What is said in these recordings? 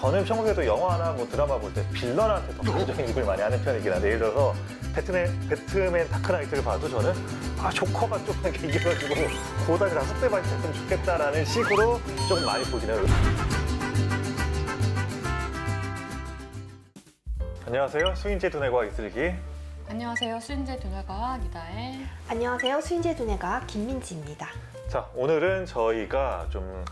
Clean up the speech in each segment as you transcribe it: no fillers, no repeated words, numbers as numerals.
저는 평소에도 영화나 뭐 드라마 볼 때 빌런한테 더 감정이입을 많이 하는 편이긴 한데, 예를 들어서 배트맨 다크나이트를 봐도 저는 조커가 좀 이렇게 이겨가지고 고다지랑 속대밭이 됐으면 좋겠다라는 식으로 좀 많이 보긴 해요. 안녕하세요. 수인재 두뇌과학 이슬기. 안녕하세요. 수인재 두뇌과학 이다혜. 안녕하세요. 수인재 두뇌과학 김민지입니다. 자, 오늘은 저희가 좀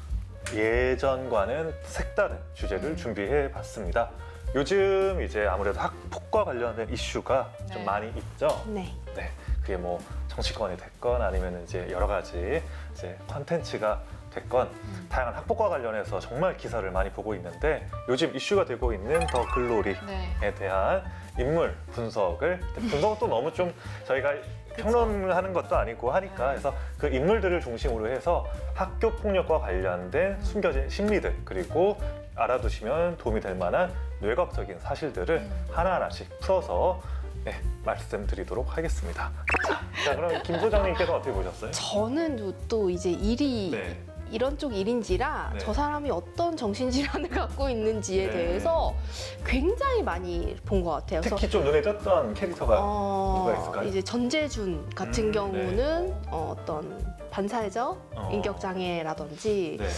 예전과는 색다른 주제를 준비해 봤습니다. 요즘 이제 아무래도 학폭과 관련된 이슈가 좀 네. 많이 있죠. 네. 네, 그게 뭐 정치권이 됐건 아니면 이제 여러 가지 이제 컨텐츠가 됐건 다양한 학폭과 관련해서 정말 기사를 많이 보고 있는데, 요즘 이슈가 되고 있는 더 글로리에 네. 대한 인물 분석을, 분석은 또 너무 좀 저희가 평론하는 것도 아니고 하니까, 그래서 그 인물들을 중심으로 해서 학교 폭력과 관련된 숨겨진 심리들, 그리고 알아두시면 도움이 될 만한 뇌과학적인 사실들을 하나하나씩 풀어서 말씀드리도록 하겠습니다. 자, 그럼 김 소장님께서 어떻게 보셨어요? 저는 또 이제 일이 네. 이런 쪽 일인지라 네. 저 사람이 어떤 정신질환을 갖고 있는지에 네. 대해서 굉장히 많이 본 것 같아요. 특히 좀 눈에 띄었던 캐릭터가 누가 있을까요? 이제 전재준 같은 경우는 어떤 반사회적 어. 인격 장애라든지 네.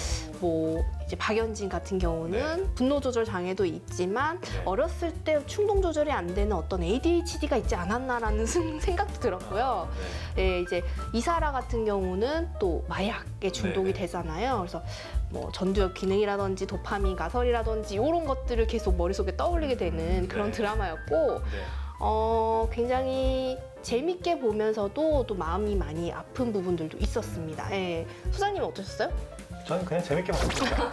뭐 이제 박연진 같은 경우는 분노 조절 장애도 있지만 네. 어렸을 때 충동 조절이 안 되는 어떤 ADHD가 있지 않았나라는 생각도 들었고요. 예, 이제 이사라 같은 경우는 또 마약에 중독이 네. 되잖아요. 그래서 뭐 전두엽 기능이라든지 도파민 가설이라든지 이런 것들을 계속 머릿속에 떠올리게 되는 그런 네. 드라마였고, 네. 굉장히 재밌게 보면서도 또 마음이 많이 아픈 부분들도 있었습니다. 예. 소장님은 어떠셨어요? 저는 그냥 재밌게 봤습니다.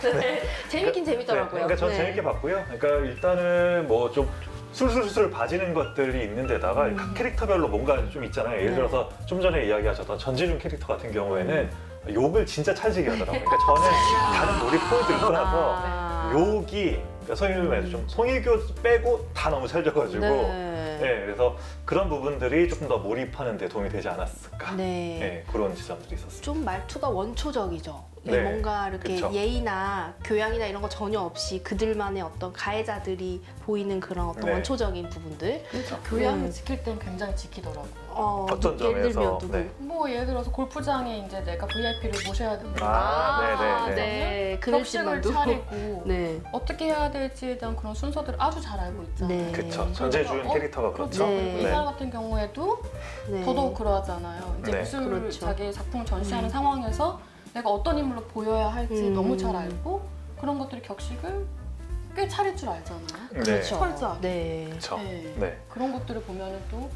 재밌긴 재밌더라고요. 그러니까 저는 네. 재밌게 봤고요. 그러니까 일단은 뭐 좀 술술술 봐지는 것들이 있는데다가 각 캐릭터별로 뭔가 좀 있잖아요. 예를 네. 들어서 좀 전에 이야기하셨던 전재준 캐릭터 같은 경우에는 욕을 진짜 찰지게 하더라고요. 그러니까 저는 다른 놀이 포인트를 떠나서 욕이, 그러니까 소위 말해서 좀 송혜교 빼고 다 너무 찰져가지고 네. 그래서 그런 부분들이 조금 더 몰입하는 데 도움이 되지 않았을까. 네. 그런 지점들이 있었습니다. 좀 말투가 원초적이죠. 네, 뭔가 이렇게 그쵸. 예의나 교양이나 이런 거 전혀 없이 그들만의 어떤 가해자들이 보이는 그런 어떤 네. 원초적인 부분들. 그렇죠. 교양을 지킬 땐 굉장히 지키더라고요. 어떤 예를 점에서? 들면 누구? 네. 뭐 예를 들어서 골프장에 이제 내가 VIP를 모셔야 된다. 아, 네네네. 네. 격식을 그늘집만도. 차리고 네. 어떻게 해야 될지에 대한 그런 순서들을 아주 잘 알고 있잖아요. 네. 그쵸. 전재준 캐릭터가 그렇죠. 네. 그리고 이사람 같은 경우에도 네. 더더욱 그러하잖아요. 이제 네. 미술 그렇죠. 자기 작품을 전시하는 상황에서 내가 어떤 인물로 보여야 할지 너무 잘 알고, 그런 것들이 격식을 꽤 차릴 줄 알잖아요. 그렇죠. 철저하게. 네. 그렇죠. 네. 네. 그런 것들을 보면은 또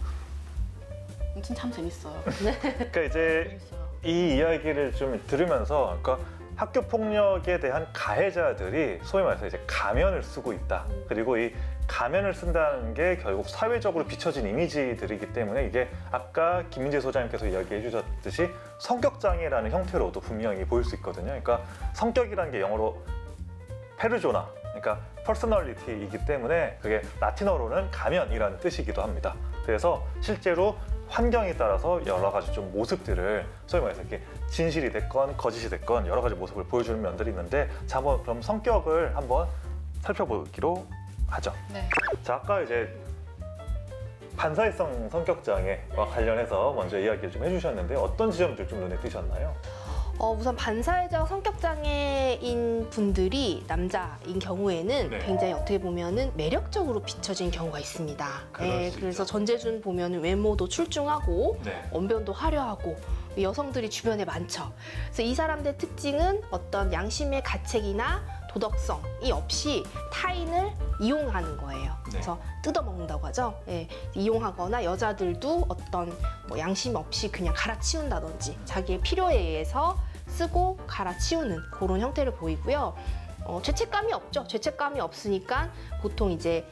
아무튼 참 재밌어요. 그러니까 이제 재밌어요. 이 이야기를 좀 들으면서, 그러니까 학교 폭력에 대한 가해자들이 소위 말해서 이제 가면을 쓰고 있다. 그리고 이 가면을 쓴다는 게 결국 사회적으로 비춰진 이미지들이기 때문에, 이게 아까 김민재 소장님께서 이야기해 주셨듯이 성격장애라는 형태로도 분명히 보일 수 있거든요. 그러니까 성격이라는 게 영어로 페르조나, 그러니까 퍼스널리티이기 때문에 그게 라틴어로는 가면이라는 뜻이기도 합니다. 그래서 실제로 환경에 따라서 여러 가지 좀 모습들을, 소위 말해서 이렇게 진실이 됐건 거짓이 됐건 여러 가지 모습을 보여주는 면들이 있는데, 자, 한번 그럼 성격을 한번 살펴보기로 하죠. 네. 자, 아까 이제 반사회성 성격 장애와 관련해서 먼저 이야기를 좀 해주셨는데, 어떤 지점들 좀 눈에 띄셨나요? 우선 반사회적 성격장애인 분들이 남자인 경우에는 네. 굉장히 어떻게 보면은 매력적으로 비춰진 경우가 있습니다. 그럴 수 그래서 있죠. 전재준 보면은 외모도 출중하고 네. 언변도 화려하고 여성들이 주변에 많죠. 그래서 이 사람들의 특징은 어떤 양심의 가책이나 도덕성이 없이 타인을 이용하는 거예요. 그래서 뜯어먹는다고 하죠. 예, 이용하거나 여자들도 어떤 뭐 양심 없이 그냥 갈아치운다든지 자기의 필요에 의해서 쓰고 갈아치우는 그런 형태를 보이고요. 죄책감이 없죠. 죄책감이 없으니까 보통 이제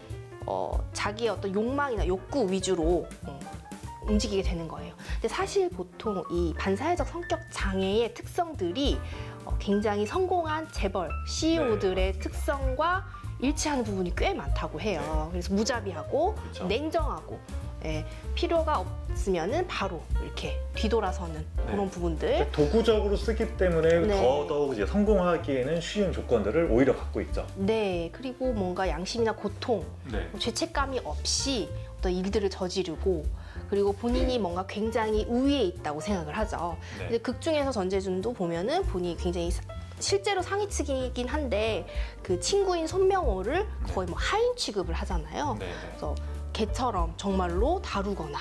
자기의 어떤 욕망이나 욕구 위주로 움직이게 되는 거예요. 근데 사실 보통 이 반사회적 성격 장애의 특성들이 굉장히 성공한 재벌 CEO들의 특성과 일치하는 부분이 꽤 많다고 해요. 그래서 무자비하고 그렇죠. 냉정하고 예, 필요가 없으면은 바로 이렇게 뒤돌아서는 그런 부분들. 도구적으로 쓰기 때문에 네. 더더욱 이제 성공하기에는 쉬운 조건들을 오히려 갖고 있죠. 네, 그리고 뭔가 양심이나 고통, 죄책감이 없이 어떤 일들을 저지르고 그리고 본인이 뭔가 굉장히 우위에 있다고 생각을 하죠. 근데 극 중에서 전재준도 보면은 본인이 굉장히 실제로 상위층이긴 한데 그 친구인 손명호를 거의 뭐 하인 취급을 하잖아요. 그래서 개처럼 정말로 다루거나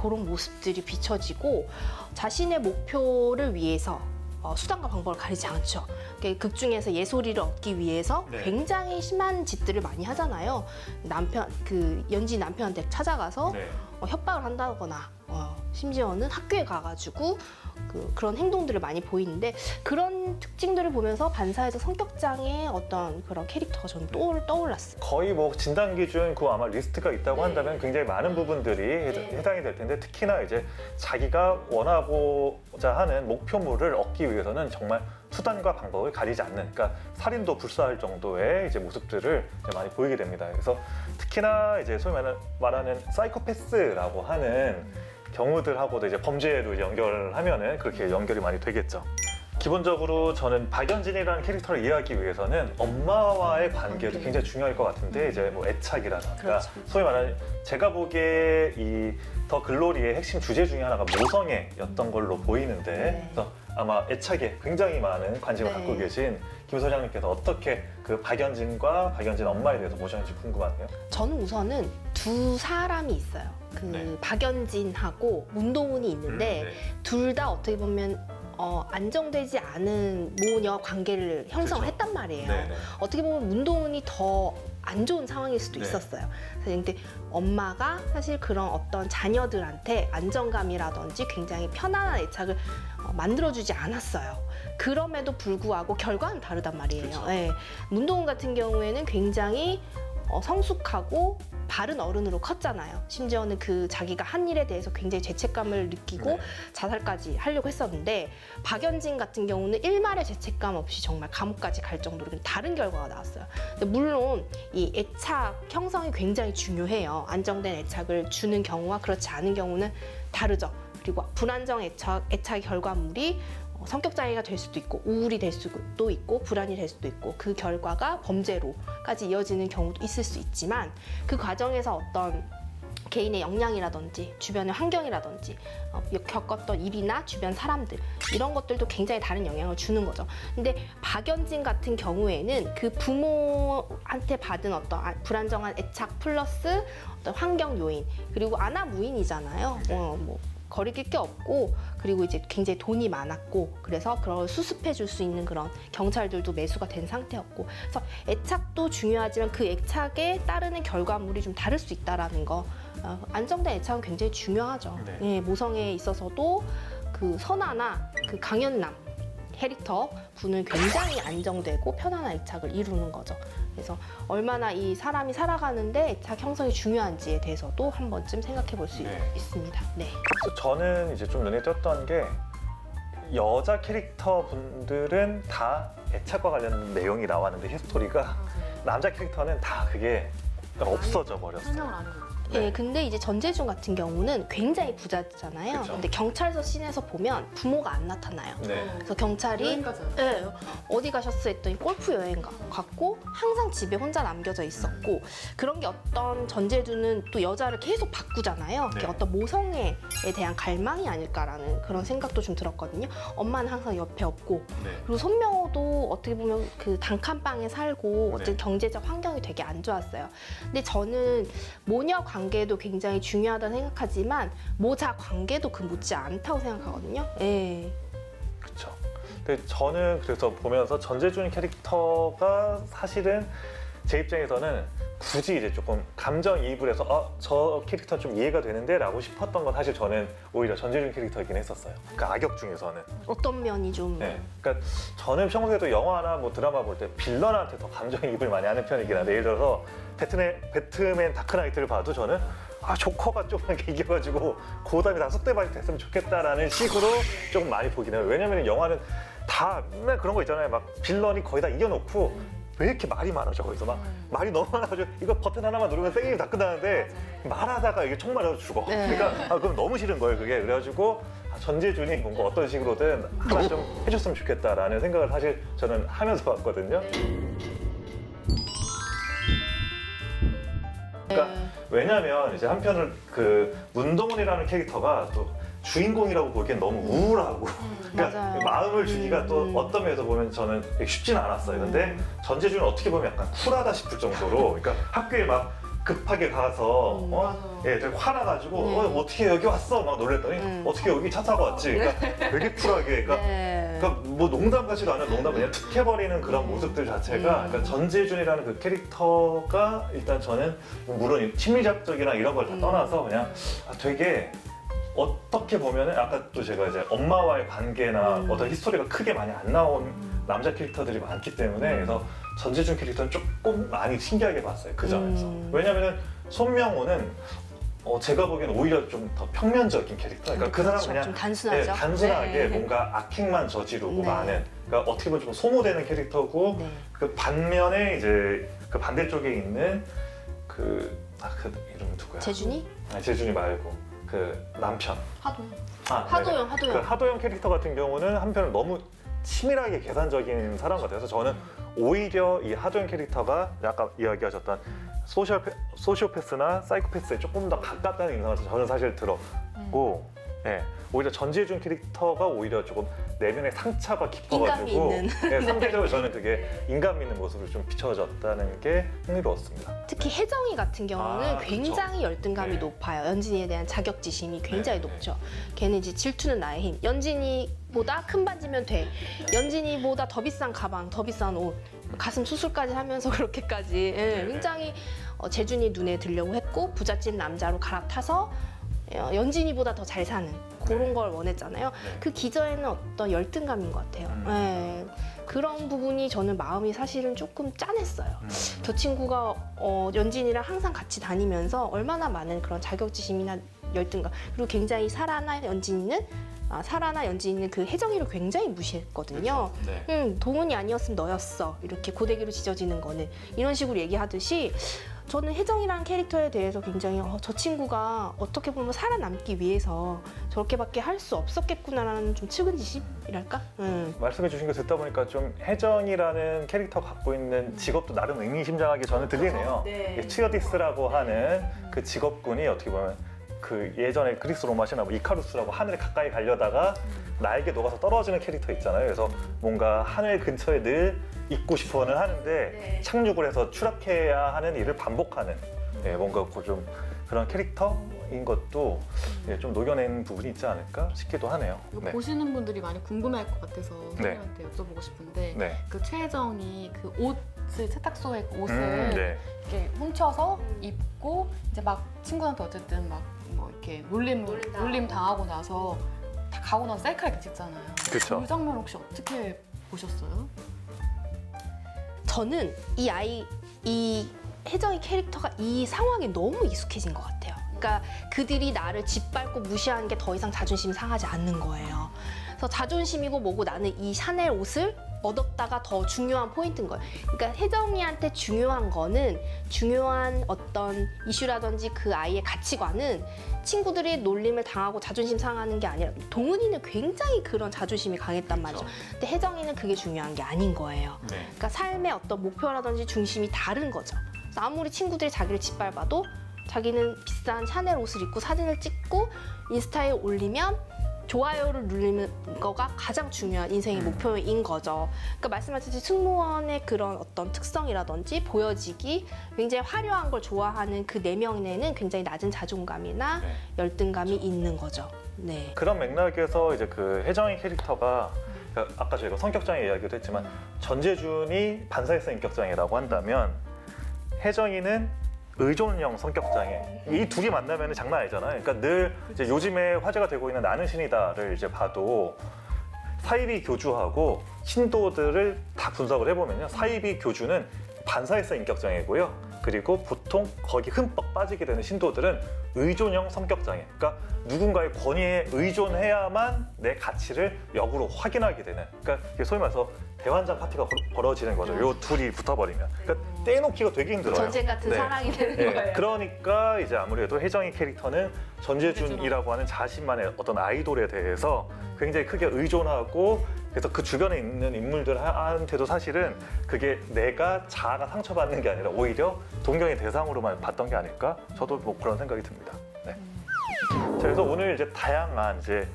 그런 모습들이 비춰지고 자신의 목표를 위해서 수단과 방법을 가리지 않죠. 극 중에서 예소리를 얻기 위해서 굉장히 심한 짓들을 많이 하잖아요. 연지 남편한테 찾아가서 협박을 한다거나 심지어는 학교에 가가지고 그런 행동들을 많이 보이는데 그런 특징들을 보면서 반사회적 성격장애 어떤 그런 캐릭터가 저는 떠올랐어요. 거의 뭐 진단 기준 그 아마 리스트가 있다고 한다면 굉장히 많은 부분들이 해당이 될 텐데 특히나 이제 자기가 원하고자 하는 목표물을 얻기 위해서는 정말 수단과 방법을 가리지 않는, 그러니까 살인도 불사할 정도의 이제 모습들을 이제 많이 보이게 됩니다. 그래서 특히나 이제 소위 말하는 사이코패스라고 하는 경우들하고도 이제 범죄로 연결하면은 그렇게 연결이 많이 되겠죠. 기본적으로 저는 박연진이라는 캐릭터를 이해하기 위해서는 엄마와의 관계도 굉장히 중요할 것 같은데 이제 뭐 애착이라든가 그렇죠. 소위 말하는 제가 보기에 이 더 글로리의 핵심 주제 중에 하나가 모성애였던 걸로 보이는데 그래서 아마 애착에 굉장히 많은 관심을 갖고 계신 김 소장님께서 어떻게 그 박연진과 박연진 엄마에 대해서 보셨는지 궁금하네요. 저는 우선은 두 사람이 있어요. 박연진하고 문도훈이 있는데 둘 다 어떻게 보면 안정되지 않은 모녀 관계를 형성했단 말이에요. 어떻게 보면 문도훈이 더 안 좋은 상황일 수도 있었어요. 근데 엄마가 사실 그런 어떤 자녀들한테 안정감이라든지 굉장히 편안한 애착을 만들어주지 않았어요. 그럼에도 불구하고 결과는 다르단 말이에요. 문도훈 같은 경우에는 굉장히 성숙하고 바른 어른으로 컸잖아요. 심지어는 자기가 한 일에 대해서 굉장히 죄책감을 느끼고 자살까지 하려고 했었는데 박연진 같은 경우는 일말의 죄책감 없이 정말 감옥까지 갈 정도로 다른 결과가 나왔어요. 근데 물론 이 애착 형성이 굉장히 중요해요. 안정된 애착을 주는 경우와 그렇지 않은 경우는 다르죠. 그리고 불안정 애착 결과물이 성격 장애가 될 수도 있고 우울이 될 수도 있고 불안이 될 수도 있고 그 결과가 범죄로까지 이어지는 경우도 있을 수 있지만 그 과정에서 어떤 개인의 역량이라든지 주변의 환경이라든지 겪었던 일이나 주변 사람들 이런 것들도 굉장히 다른 영향을 주는 거죠. 근데 박연진 같은 경우에는 그 부모한테 받은 어떤 불안정한 애착 플러스 어떤 환경 요인 그리고 아나무인이잖아요. 거리낄 게 없고 그리고 이제 굉장히 돈이 많았고 그래서 그걸 수습해 줄 수 있는 그런 경찰들도 매수가 된 상태였고 그래서 애착도 중요하지만 그 애착에 따르는 결과물이 좀 다를 수 있다라는 거 안정된 애착은 굉장히 중요하죠. 모성애에 있어서도 그 선아나 그 강연남 캐릭터 분은 굉장히 안정되고 편안한 애착을 이루는 거죠. 그래서 얼마나 이 사람이 살아가는데 애착 형성이 중요한지에 대해서도 한 번쯤 생각해 볼 수 있습니다. 그래서 저는 이제 좀 눈에 띄었던 게 여자 캐릭터 분들은 다 애착과 관련된 내용이 나왔는데 히스토리가 남자 캐릭터는 다 그게 없어져 버렸어요. 설명을 안 해줘요. 근데 이제 전재준 같은 경우는 굉장히 부자잖아요. 그쵸. 근데 경찰서 씬에서 보면 부모가 안 나타나요. 그래서 경찰이 여행가잖아요. 어디 가셨어 했더니 골프 여행 갔고 항상 집에 혼자 남겨져 있었고 그런 게 어떤 전재준은 또 여자를 계속 바꾸잖아요. 그게 어떤 모성애에 대한 갈망이 아닐까라는 그런 생각도 좀 들었거든요. 엄마는 항상 옆에 없고 그리고 손명호도 어떻게 보면 그 단칸방에 살고 어떤 경제적 환경이 되게 안 좋았어요. 근데 저는 모녀 관계도 굉장히 중요하다고 생각하지만 모자 관계도 그 못지 않다고 생각하거든요. 그렇죠. 근데 저는 그래서 보면서 전재준 캐릭터가 사실은 제 입장에서는 굳이 이제 조금 감정이입을 해서 저 캐릭터 좀 이해가 되는데 라고 싶었던 건 사실 저는 오히려 전재준 캐릭터이긴 했었어요. 그 악역 중에서는. 어떤 면이 좀 그러니까 저는 평소에도 영화나 뭐 드라마 볼 때 빌런한테 더 감정이입을 많이 하는 편이긴 한데 예를 들어서 배트맨 다크나이트를 봐도 저는 조커가 좀 이렇게 이겨가지고 고담이 다 쑥대밭이 됐으면 좋겠다라는 식으로 조금 많이 보긴 해요. 왜냐면 영화는 다 맨날 그런 거 있잖아요. 막 빌런이 거의 다 이겨놓고 왜 이렇게 말이 많아져 거기서 막 말이 너무 많아가지고 이거 버튼 하나만 누르면 생일이 다 끝나는데 말하다가 이게 총 맞아서 죽어. 네. 그러니까 그럼 너무 싫은 거예요 그게. 그래가지고 전재준이 뭔가 어떤 식으로든 하나 좀 해줬으면 좋겠다라는 생각을 사실 저는 하면서 봤거든요. 그러니까 왜냐면 이제 한편은 그 문동훈이라는 캐릭터가 또 주인공이라고 보기엔 너무 우울하고 그러니까 맞아요. 마음을 주기가 또 어떤 면에서 보면 저는 쉽지는 않았어요. 근데 전재준은 어떻게 보면 약간 쿨하다 싶을 정도로 그러니까 학교에 막 급하게 가서 맞아요. 되게 화나가지고 어떻게 여기 왔어? 막 놀랬더니 어떻게 여기 차 타고 왔지? 그러니까 되게 쿨하게 그러니까 네. 그러니까 뭐 농담 같지도 않은 농담 그냥 툭 해버리는 그런 모습들 자체가 그러니까 전재준이라는 그 캐릭터가 일단 저는 물론 심리학적이나 이런 걸 다 떠나서 그냥 되게 어떻게 보면은 아까 또 제가 이제 엄마와의 관계나 어떤 히스토리가 크게 많이 안 나온 남자 캐릭터들이 많기 때문에 그래서 전재준 캐릭터는 조금 많이 신기하게 봤어요 그 점에서. 왜냐면은 손명호는 제가 보기엔 오히려 좀 더 평면적인 캐릭터. 그러니까 그 사람은 그냥 좀 단순하죠. 단순하게 네. 뭔가 악행만 저지르고 네. 많은. 그러니까 어떻게 보면 좀 소모되는 캐릭터고 네. 그 반면에 이제 그 반대쪽에 있는 그 이름이 누구야? 재준이? 아니, 재준이 말고 그 남편. 하도요. 하도영, 그 하도영 캐릭터 같은 경우는 한편은 너무 치밀하게 계산적인 사람 같아서 저는 오히려 이 하도영 캐릭터가 아까 이야기하셨던 소시오패스나 사이코패스에 조금 더 가깝다는 인상을 저는 사실 들었고 예, 오히려 전재준 캐릭터가 오히려 조금 내면의 상처가 깊어가지고 인간미 있는. 예, 상대적으로 저는 그게 인간미 있는 모습을 좀 비춰졌다는 게 흥미로웠습니다. 특히 혜정이 같은 경우는 아, 그쵸. 굉장히 열등감이 네. 높아요. 연진이에 대한 자격지심이 굉장히 네, 높죠. 걔는 이제 질투는 나의 힘. 연진이보다 큰 반지면 돼. 연진이보다 더 비싼 가방, 더 비싼 옷, 가슴 수술까지 하면서 그렇게까지 네, 굉장히 재준이 눈에 들려고 했고 부잣집 남자로 갈아타서 연진이보다 더 잘 사는 그런 걸 원했잖아요. 네. 그 기저에는 어떤 열등감인 것 같아요. 네. 그런 부분이 저는 마음이 사실은 조금 짠했어요. 저 친구가 연진이랑 항상 같이 다니면서 얼마나 많은 그런 자격지심이나 열등감 그리고 굉장히 사라나 연진이는 그 혜정이를 굉장히 무시했거든요. 네. 동훈이 아니었으면 너였어 이렇게 고데기로 지져지는 거는 이런 식으로 얘기하듯이 저는 혜정이라는 캐릭터에 대해서 굉장히 저 친구가 어떻게 보면 살아남기 위해서 저렇게밖에 할 수 없었겠구나라는 좀 측은지심이랄까? 말씀해 주신 거 듣다 보니까 좀 혜정이라는 캐릭터 갖고 있는 직업도 나름 의미심장하게 저는 들리네요. 네. 치어디스라고 하는 그 직업군이 어떻게 보면 그 예전에 그리스 로마 신화 뭐 이카루스라고 하늘에 가까이 가려다가 날개 녹아서 떨어지는 캐릭터 있잖아요. 그래서 뭔가 하늘 근처에 늘 있고 싶어는 하는데 착륙을 해서 추락해야 하는 일을 반복하는 뭔가 좀 그런 캐릭터인 것도 좀 녹여낸 부분이 있지 않을까 싶기도 하네요. 이거 네. 보시는 분들이 많이 궁금해할 것 같아서 네. 선생님한테 여쭤보고 싶은데 네. 그 최혜정이 그 옷을 세탁소에 그 옷을 네. 이렇게 훔쳐서 입고 이제 막 친구한테 어쨌든 막 뭐 이렇게 놀림 당하고 나서 다 가고 나서 셀카 이렇게 찍잖아요. 그쵸. 그 장면 혹시 어떻게 보셨어요? 저는 이 혜정이 캐릭터가 이 상황에 너무 익숙해진 것 같아요. 그러니까 그들이 나를 짓밟고 무시하는 게 더 이상 자존심 상하지 않는 거예요. 그래서 자존심이고 뭐고 나는 이 샤넬 옷을 얻었다가 더 중요한 포인트인 거예요. 그러니까 혜정이한테 중요한 거는 중요한 어떤 이슈라든지 그 아이의 가치관은 친구들이 놀림을 당하고 자존심 상하는 게 아니라 동훈이는 굉장히 그런 자존심이 강했단 말이죠. 근데 혜정이는 그게 중요한 게 아닌 거예요. 네. 그러니까 삶의 어떤 목표라든지 중심이 다른 거죠. 그래서 아무리 친구들이 자기를 짓밟아도 자기는 비싼 샤넬 옷을 입고 사진을 찍고 인스타에 올리면 좋아요를 누르는 거가 가장 중요한 인생의 목표인 거죠. 그러니까 말씀하셨듯이 승무원의 그런 어떤 특성이라든지 보여지기, 굉장히 화려한 걸 좋아하는 그 내면에는 굉장히 낮은 자존감이나 네. 열등감이 있는 거죠. 네. 그런 맥락에서 이제 그 혜정이 캐릭터가 그러니까 아까 저희가 성격장애 이야기도 했지만 전재준이 반사회성 인격장애라고 한다면 혜정이는 의존형 성격장애. 이 둘이 만나면 장난 아니잖아요. 그러니까 늘 이제 요즘에 화제가 되고 있는 나는 신이다를 이제 봐도 사이비 교주하고 신도들을 다 분석을 해보면요. 사이비 교주는 반사회성 인격장애고요. 그리고 보통 거기 흠뻑 빠지게 되는 신도들은 의존형 성격장애. 그러니까 누군가의 권위에 의존해야만 내 가치를 역으로 확인하게 되는. 그러니까 이게 소위 말해서 대환장 파티가 벌어지는 거죠. 요 둘이 붙어버리면. 그러니까 떼놓기가 되게 힘들어요. 전쟁 같은 네. 사랑이 되는 네, 거예요. 그러니까 이제 아무래도 혜정이 캐릭터는 전재준이라고 하는 자신만의 어떤 아이돌에 대해서 굉장히 크게 의존하고 그래서 그 주변에 있는 인물들한테도 사실은 그게 내가 자아가 상처받는 게 아니라 오히려 동경의 대상으로만 봤던 게 아닐까? 저도 뭐 그런 생각이 듭니다. 네. 자, 그래서 오늘 이제 다양한 이제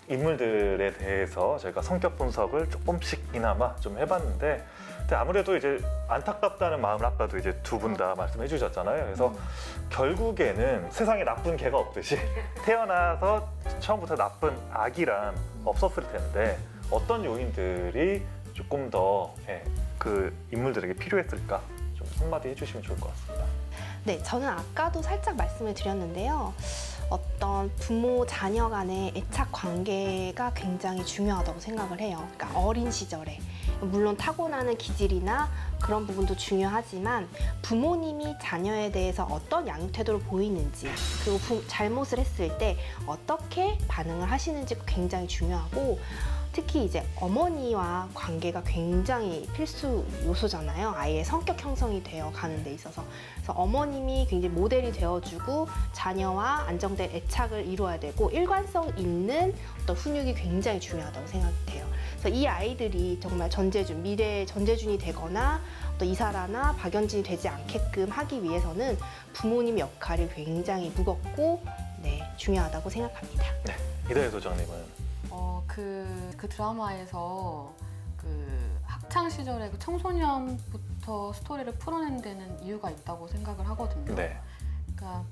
인물들에 대해서 저희가 성격 분석을 조금씩이나마 좀 해봤는데 근데 아무래도 이제 안타깝다는 마음을 아까도 이제 두 분 다 말씀해 주셨잖아요. 그래서 결국에는 세상에 나쁜 개가 없듯이 태어나서 처음부터 나쁜 악이란 없었을 텐데 어떤 요인들이 조금 더 그 인물들에게 필요했을까? 좀 한마디 해주시면 좋을 것 같습니다. 네, 저는 아까도 살짝 말씀을 드렸는데요. 어떤 부모 자녀 간의 애착 관계가 굉장히 중요하다고 생각을 해요. 그러니까 어린 시절에 물론 타고나는 기질이나 그런 부분도 중요하지만 부모님이 자녀에 대해서 어떤 양육 태도를 보이는지 그리고 잘못을 했을 때 어떻게 반응을 하시는지 굉장히 중요하고 특히 이제 어머니와 관계가 굉장히 필수 요소잖아요. 아이의 성격 형성이 되어 가는 데 있어서. 그래서 어머님이 굉장히 모델이 되어주고 자녀와 안정된 애착을 이루어야 되고 일관성 있는 어떤 훈육이 굉장히 중요하다고 생각이 돼요. 그래서 이 아이들이 정말 전재준, 미래의 전재준이 되거나 또 이사라나 박연진이 되지 않게끔 하기 위해서는 부모님 역할이 굉장히 무겁고 중요하다고 생각합니다. 네, 이다혜 소장님은 그 드라마에서 그 학창 시절에 그 청소년부터 스토리를 풀어낸 데는 이유가 있다고 생각을 하거든요. 네. 그러니까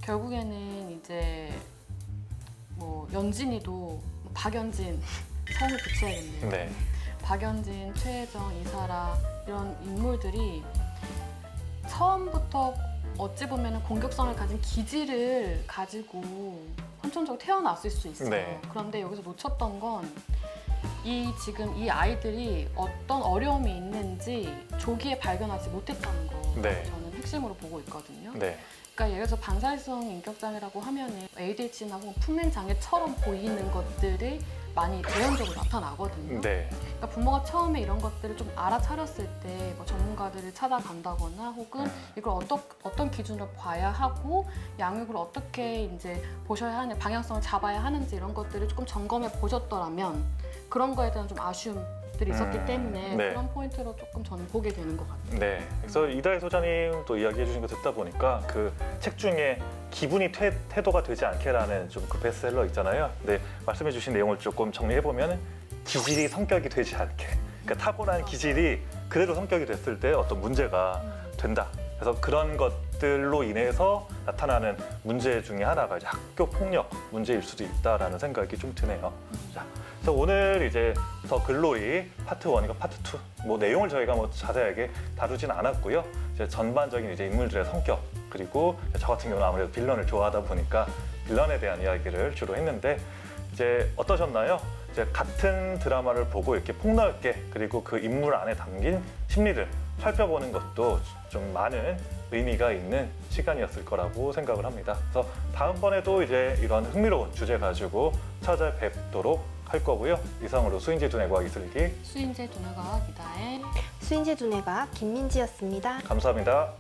결국에는 이제 뭐 연진이도 뭐 박연진 성을 붙여야겠네요. 네. 박연진, 최혜정, 이사라 이런 인물들이 처음부터 어찌 보면 공격성을 가진 기질을 가지고 선천적으로 태어났을 수 있어요. 네. 그런데 여기서 놓쳤던 건 지금 이 아이들이 어떤 어려움이 있는지 조기에 발견하지 못했다는 거 네. 저는 핵심으로 보고 있거든요. 네. 그러니까 예를 들어서 반사회성 인격장애라고 하면은 ADHD나 혹은 품행 장애처럼 보이는 것들이 많이 대연적으로 나타나거든요. 네. 그러니까 부모가 처음에 이런 것들을 좀 알아차렸을 때 뭐 전문가들을 찾아간다거나 혹은 이걸 어떤 기준으로 봐야 하고 양육을 어떻게 이제 보셔야 하는 방향성을 잡아야 하는지 이런 것들을 조금 점검해 보셨더라면 그런 거에 대한 좀 아쉬움들이 있었기 때문에 네. 그런 포인트로 조금 저는 보게 되는 것 같아요. 네. 그래서 이다혜 소장님 또 이야기해 주신 거 듣다 보니까 그 책 중에 기분이 태도가 되지 않게라는 좀 그 베스트셀러 있잖아요. 근데 말씀해 주신 내용을 조금 정리해 보면 기질이 성격이 되지 않게. 그러니까 타고난 기질이 그대로 성격이 됐을 때 어떤 문제가 된다. 그래서 그런 것들로 인해서 나타나는 문제 중에 하나가 이제 학교 폭력 문제일 수도 있다라는 생각이 좀 드네요. 자, 그래서 오늘 이제 더 글로이 파트 1이고 파트 2 뭐 내용을 저희가 뭐 자세하게 다루진 않았고요. 이제 전반적인 이제 인물들의 성격 그리고 저 같은 경우는 아무래도 빌런을 좋아하다 보니까 빌런에 대한 이야기를 주로 했는데 이제 어떠셨나요? 이제 같은 드라마를 보고 이렇게 폭넓게 그리고 그 인물 안에 담긴 심리를 살펴보는 것도 좀 많은 의미가 있는 시간이었을 거라고 생각을 합니다. 그래서 다음번에도 이제 이런 흥미로운 주제 가지고 찾아뵙도록 할 거고요. 이상으로 수인지 두뇌 과학 이슬기 수인재 두뇌과학 이다혜 수인재 두뇌과학 김민지였습니다. 감사합니다.